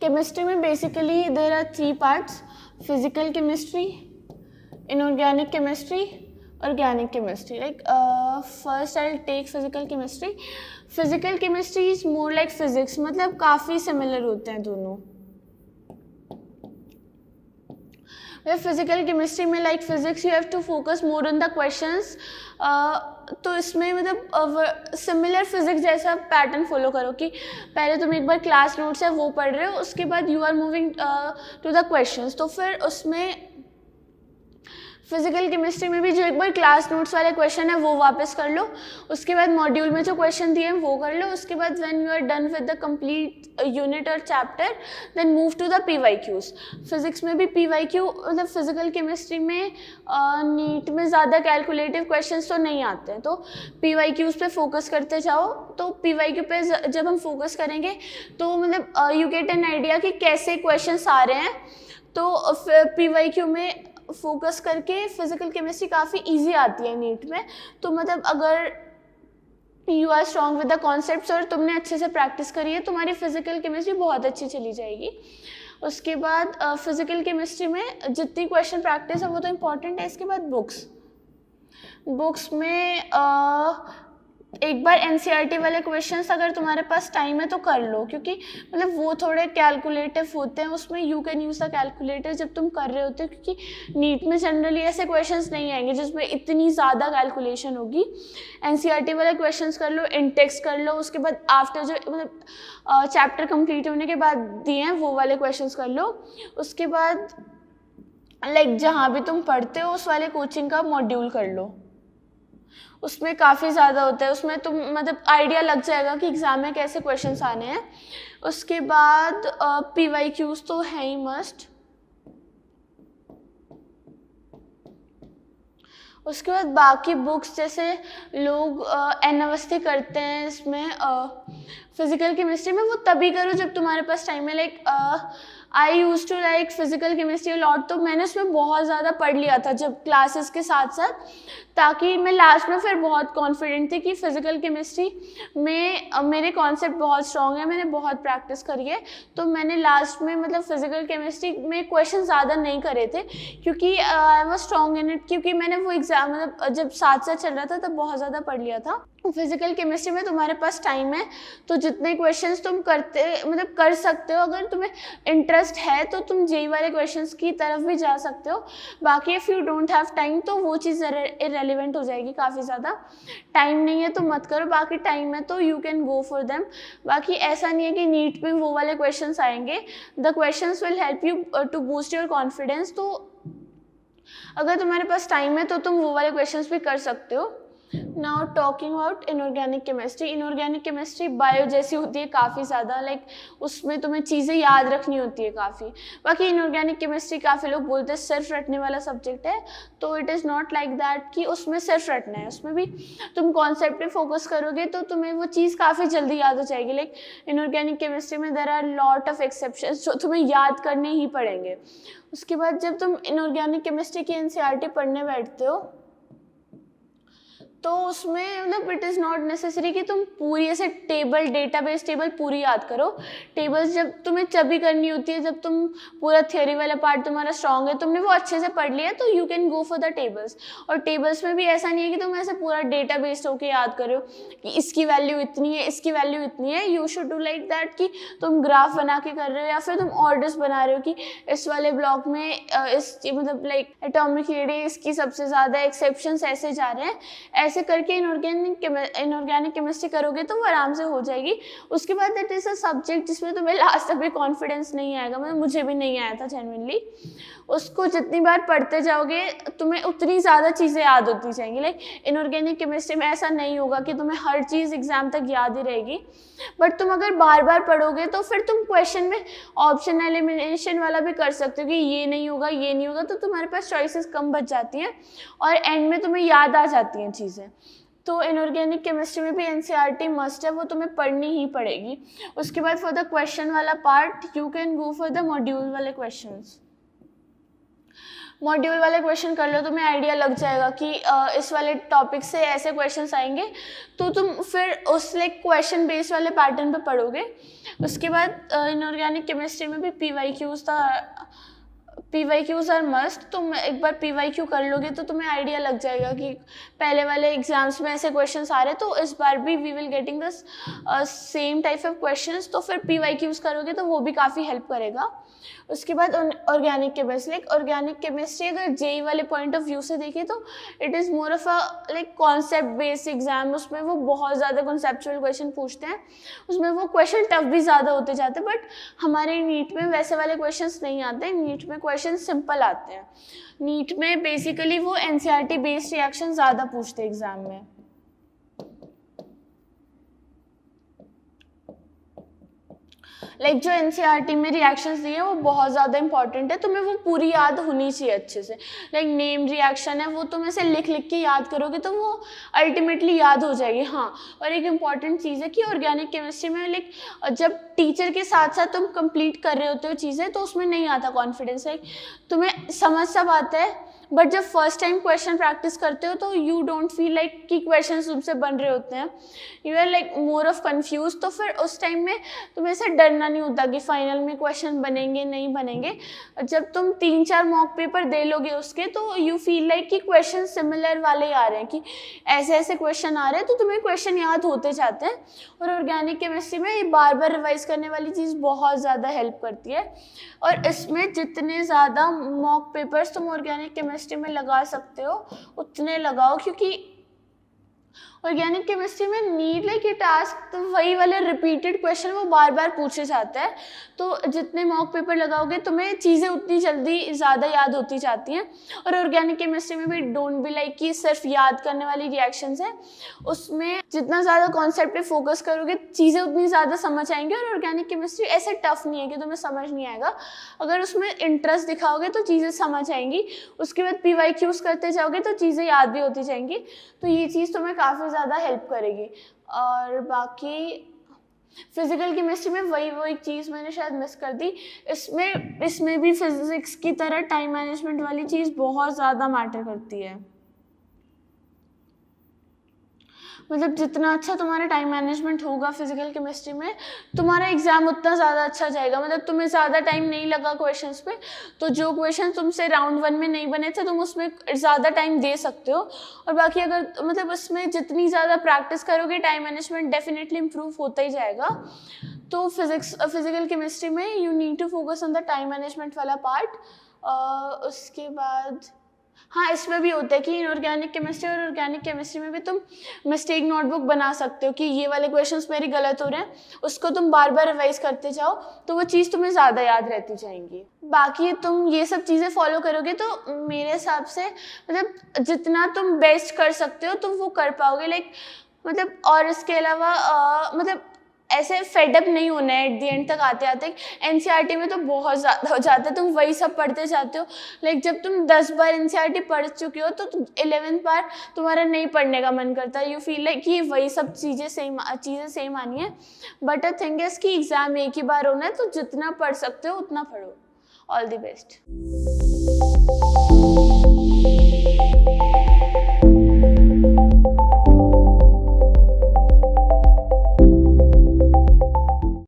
Chemistry में basically there are 3 parts, physical chemistry, inorganic chemistry, organic chemistry. Like first I'll take physical chemistry. Physical chemistry is more like physics, मतलब काफ़ी similar होते हैं दोनों. Physical chemistry में like physics you have to focus more on the questions. तो इसमें मतलब similar physics जैसा पैटर्न फॉलो करो कि पहले तुम एक बार क्लास नोट्स है वो पढ़ रहे हो, उसके बाद you are moving to the questions. तो फिर उसमें फिजिकल केमिस्ट्री में भी जो एक बार क्लास नोट्स वाले क्वेश्चन है वो वापस कर लो, उसके बाद मॉड्यूल में जो क्वेश्चन दिए हैं वो कर लो, उसके बाद when you are done with the complete unit और chapter then move to the PYQs. Physics में भी PYQ मतलब फिजिकल केमिस्ट्री में नीट में ज़्यादा कैलकुलेटिव क्वेश्चंस तो नहीं आते हैं, तो PYQs पे फोकस करते जाओ. तो PYQ पे जब हम फोकस करेंगे तो मतलब यू गेट एन आइडिया कि कैसे क्वेश्चंस आ रहे हैं. तो PYQ में फोकस करके फिजिकल केमिस्ट्री काफ़ी इजी आती है नीट में. तो मतलब अगर you are strong with the concepts और तुमने अच्छे से प्रैक्टिस करी है, तुम्हारी फिजिकल केमिस्ट्री बहुत अच्छी चली जाएगी. उसके बाद फिजिकल केमिस्ट्री में जितनी क्वेश्चन प्रैक्टिस है वो तो इम्पॉर्टेंट है. इसके बाद बुक्स में एक बार NCERT वाले क्वेश्चंस अगर तुम्हारे पास टाइम है तो कर लो, क्योंकि मतलब वो थोड़े कैलकुलेटिव होते हैं, उसमें you can use the calculator जब तुम कर रहे होते हो, क्योंकि नीट में जनरली ऐसे क्वेश्चंस नहीं आएंगे जिसमें इतनी ज़्यादा कैलकुलेशन होगी. NCERT वाले क्वेश्चंस कर लो, इंटेक्स कर लो, उसके बाद आफ्टर जो मतलब चैप्टर कंप्लीट होने के बाद दिए हैं वो वाले क्वेश्चंस कर लो. उसके बाद लाइक जहाँ भी तुम पढ़ते हो उस वाले कोचिंग का मॉड्यूल कर लो, उसमें काफ़ी ज़्यादा होता है, उसमें तुम मतलब आइडिया लग जाएगा कि एग्ज़ाम में कैसे क्वेश्चंस आने हैं. उसके बाद PYQs तो है ही मस्ट. उसके बाद बाकी बुक्स जैसे लोग एन अवस्थी करते हैं इसमें फिजिकल केमिस्ट्री में, वो तभी करो जब तुम्हारे पास टाइम है. Like I use to like physical chemistry lot, तो मैंने उसमें बहुत ज़्यादा पढ़ लिया था जब क्लासेस के साथ साथ, ताकि मैं लास्ट में फिर बहुत कॉन्फिडेंट थी कि फिजिकल केमिस्ट्री में मेरे कॉन्सेप्ट बहुत स्ट्रॉन्ग है, मैंने बहुत प्रैक्टिस करी है. तो मैंने लास्ट में मतलब फिजिकल केमिस्ट्री में क्वेश्चन ज़्यादा नहीं करे थे, क्योंकि I was strong in it, क्योंकि मैंने वो एग्ज़ाम मतलब जब साथ साथ चल रहा था तब बहुत ज़्यादा पढ़ लिया था. फिजिकल केमिस्ट्री में तुम्हारे पास टाइम है तो जितने क्वेश्चंस तुम करते मतलब कर सकते हो, अगर तुम्हें इंटरेस्ट है तो तुम जेई वाले क्वेश्चंस की तरफ भी जा सकते हो. बाकी if you don't have time तो वो चीज़ इरेलीवेंट हो जाएगी काफ़ी ज़्यादा. टाइम नहीं है तो मत करो, बाकी टाइम है तो you can go for them. बाकी ऐसा नहीं है कि नीट में वो वाले क्वेश्चंस आएंगे, the questions will help you to boost your confidence. तो अगर तुम्हारे पास टाइम है तो तुम वो वाले क्वेश्चंस भी कर सकते हो. Now talking about inorganic chemistry. Inorganic chemistry bio जैसी होती है काफ़ी ज़्यादा, लाइक उसमें तुम्हें चीज़ें याद रखनी होती है काफ़ी. बाकी इनऑर्गेनिक केमिस्ट्री काफ़ी लोग बोलते हैं सिर्फ रटने वाला सब्जेक्ट है, तो it is not like that कि उसमें सिर्फ रटना है. उसमें भी तुम कॉन्सेप्ट पे फोकस करोगे तो तुम्हें वो चीज़ काफ़ी जल्दी याद हो जाएगी. लाइक इनऑर्गेनिक केमिस्ट्री में there are lot of exceptions जो तुम्हें याद करने ही पड़ेंगे. उसके बाद जब तुम इनऑर्गेनिक केमिस्ट्री की NCERT पढ़ने बैठते हो तो उसमें मतलब इट इज़ नॉट नेसेसरी कि तुम पूरी ऐसे टेबल डेटाबेस टेबल पूरी याद करो. टेबल्स जब तुम्हें तभी करनी होती है जब तुम पूरा थियोरी वाला पार्ट तुम्हारा स्ट्रॉन्ग है, तुमने वो अच्छे से पढ़ लिया, तो you can go for the tables. और टेबल्स में भी ऐसा नहीं है कि तुम ऐसे पूरा डेटाबेस होकर याद करो कि इसकी वैल्यू इतनी है, इसकी वैल्यू इतनी है. You should do like that कि तुम ग्राफ बना के कर रहे हो या फिर तुम ऑर्डर्स बना रहे हो कि इस वाले ब्लॉक में इस मतलब लाइक एटॉमिक रेडियस इसकी सबसे ज़्यादा, एक्सेप्शंस ऐसे जा रहे हैं. ऐसे करके इनऑर्गेनिक केमिस्ट्री करोगे तो वो आराम से हो जाएगी. उसके बाद दैट इज़ अ सब्जेक्ट जिसमें तुम्हें लास्ट तक भी कॉन्फिडेंस नहीं आएगा, मतलब मुझे भी नहीं आया था जेन्युइनली. उसको जितनी बार पढ़ते जाओगे तुम्हें उतनी ज़्यादा चीज़ें याद होती जाएंगी. लाइक इनऑर्गेनिक केमिस्ट्री में ऐसा नहीं होगा कि तुम्हें हर चीज़ एग्जाम तक याद ही रहेगी, बट तुम अगर बार बार पढ़ोगे तो फिर तुम क्वेश्चन में ऑप्शन एलिमिनेशन वाला भी कर सकते हो कि ये नहीं होगा, ये नहीं होगा, तो तुम्हारे पास चॉइसेस कम बच जाती हैं और एंड में तुम्हें याद आ जाती हैं चीज़ें. तो इनऑर्गेनिक केमिस्ट्री में भी NCERT मस्ट है, वो तुम्हें पढ़नी ही पड़ेगी. उसके बाद फॉर द क्वेश्चन वाला part you can go for the module वाले क्वेश्चंस. मॉड्यूल वाले क्वेश्चन कर लो, तुम्हें आइडिया लग जाएगा कि इस वाले टॉपिक से ऐसे क्वेश्चंस आएंगे, तो तुम फिर उस लाइक क्वेश्चन बेस्ड वाले पैटर्न पे पढ़ोगे. उसके बाद इनऑर्गेनिक केमिस्ट्री में भी PYQs आर मस्ट। तुम एक बार PYQ कर लोगे तो तुम्हें आइडिया लग जाएगा कि पहले वाले एग्जाम्स में ऐसे क्वेश्चंस आ रहे, तो इस बार भी we will getting this same type of questions, तो फिर PYQs करोगे तो वो भी काफ़ी हेल्प करेगा। उसके बाद ऑर्गेनिक केमिस्ट्री, ऑर्गेनिक केमिस्ट्री अगर जेई वाले पॉइंट ऑफ व्यू से देखें तो it is more of a concept based exam. उसमें वो बहुत ज़्यादा कॉन्सेप्चुअल क्वेश्चन पूछते हैं, उसमें वो क्वेश्चन टफ भी ज़्यादा होते जाते हैं, बट हमारे नीट में वैसे वाले क्वेश्चंस नहीं आते। नीट में क्वेश्चन सिंपल आते हैं। नीट में बेसिकली वो NCERT बेस्ड रिएक्शन ज़्यादा पूछते हैं एग्जाम में। जो NCERT में रिएक्शंस दिए हैं वो बहुत ज़्यादा इंपॉर्टेंट है, तुम्हें वो पूरी याद होनी चाहिए अच्छे से। नेम रिएक्शन है वो तुम ऐसे लिख लिख के याद करोगे तो वो अल्टीमेटली याद हो जाएगी। हाँ, और एक इम्पॉर्टेंट चीज़ है कि ऑर्गेनिक केमिस्ट्री में जब टीचर के साथ साथ तुम कंप्लीट कर रहे होते हो चीज़ें तो उसमें नहीं आता कॉन्फिडेंस। तुम्हें समझ सब आता है, बट जब फर्स्ट टाइम क्वेश्चन प्रैक्टिस करते हो तो यू डोंट फील कि क्वेश्चन तुमसे बन रहे होते हैं, you are more of confuse. तो फिर उस टाइम में तुम्हें ऐसे डरना नहीं होता कि फाइनल में क्वेश्चन बनेंगे नहीं बनेंगे। जब तुम 3-4 मॉक पेपर दे लोगे उसके तो यू फील कि क्वेश्चन सिमिलर वाले आ रहे हैं, कि ऐसे ऐसे क्वेश्चन आ रहे हैं, तो तुम्हें क्वेश्चन याद होते जाते हैं। और ऑर्गेनिक केमिस्ट्री में ये बार बार रिवाइज करने वाली चीज़ बहुत ज़्यादा हेल्प करती है। और इसमें जितने ज़्यादा मॉक पेपर्स तुम ऑर्गेनिक केमिस्ट्री में लगा सकते हो उतने लगाओ, क्योंकि ऑर्गेनिक केमिस्ट्री में नीड कि टास्क तो वही वाले रिपीटेड क्वेश्चन वो बार बार पूछे जाते हैं, तो जितने मॉक पेपर लगाओगे तुम्हें चीज़ें उतनी जल्दी ज़्यादा याद होती जाती हैं। और ऑर्गेनिक केमिस्ट्री में भी डोंट बी कि सिर्फ याद करने वाली रिएक्शंस है, उसमें जितना ज़्यादा कॉन्सेप्ट पे फोकस करोगे चीज़ें उतनी ज़्यादा समझ आएंगी। और ऑर्गेनिक केमिस्ट्री ऐसे टफ नहीं है कि तुम्हें समझ नहीं आएगा, अगर उसमें इंटरेस्ट दिखाओगे तो चीज़ें समझ आएंगी। उसके बाद PYQs करते जाओगे तो चीज़ें याद भी होती जाएंगी, तो ये चीज़ तुम्हें काफ़ी ज़्यादा हेल्प करेगी। और बाकी फिजिकल केमिस्ट्री में वो एक चीज़ मैंने शायद मिस कर दी, इसमें भी फिजिक्स की तरह टाइम मैनेजमेंट वाली चीज़ बहुत ज़्यादा मैटर करती है। जितना अच्छा तुम्हारा टाइम मैनेजमेंट होगा फिजिकल केमिस्ट्री में, तुम्हारा एग्जाम उतना ज़्यादा अच्छा जाएगा। तुम्हें ज़्यादा टाइम नहीं लगा क्वेश्चंस पे, तो जो क्वेश्चन तुमसे राउंड 1 में नहीं बने थे तुम उसमें ज़्यादा टाइम दे सकते हो। और बाकी अगर उसमें जितनी ज़्यादा प्रैक्टिस करोगे टाइम मैनेजमेंट डेफिनेटली इम्प्रूव होता ही जाएगा। तो फिजिकल केमिस्ट्री में you need to focus on the time management वाला पार्ट। उसके बाद हाँ, इसमें भी होता है कि इनऑर्गेनिक केमिस्ट्री और ऑर्गेनिक केमिस्ट्री में भी तुम मिस्टेक नोटबुक बना सकते हो कि ये वाले क्वेश्चंस मेरे गलत हो रहे हैं, उसको तुम बार बार रिवाइज करते जाओ तो वो चीज़ तुम्हें ज़्यादा याद रहती जाएंगी। बाकी तुम ये सब चीज़ें फॉलो करोगे तो मेरे हिसाब से जितना तुम बेस्ट कर सकते हो तुम वो कर पाओगे। और इसके अलावा ऐसे फेडअप नहीं होना है एट द एंड तक आते आते। NCERT में तो बहुत ज़्यादा हो जाता है, तुम वही सब पढ़ते जाते हो। जब तुम 10 बार NCERT पढ़ चुके हो तो 11th बार तुम्हारा नहीं पढ़ने का मन करता, यू फील कि वही सब चीज़ें सेम आनी है। बट अ थिंग इज़ कि एग्ज़ाम एक ही बार होना है, तो जितना पढ़ सकते हो उतना पढ़ो। All the best.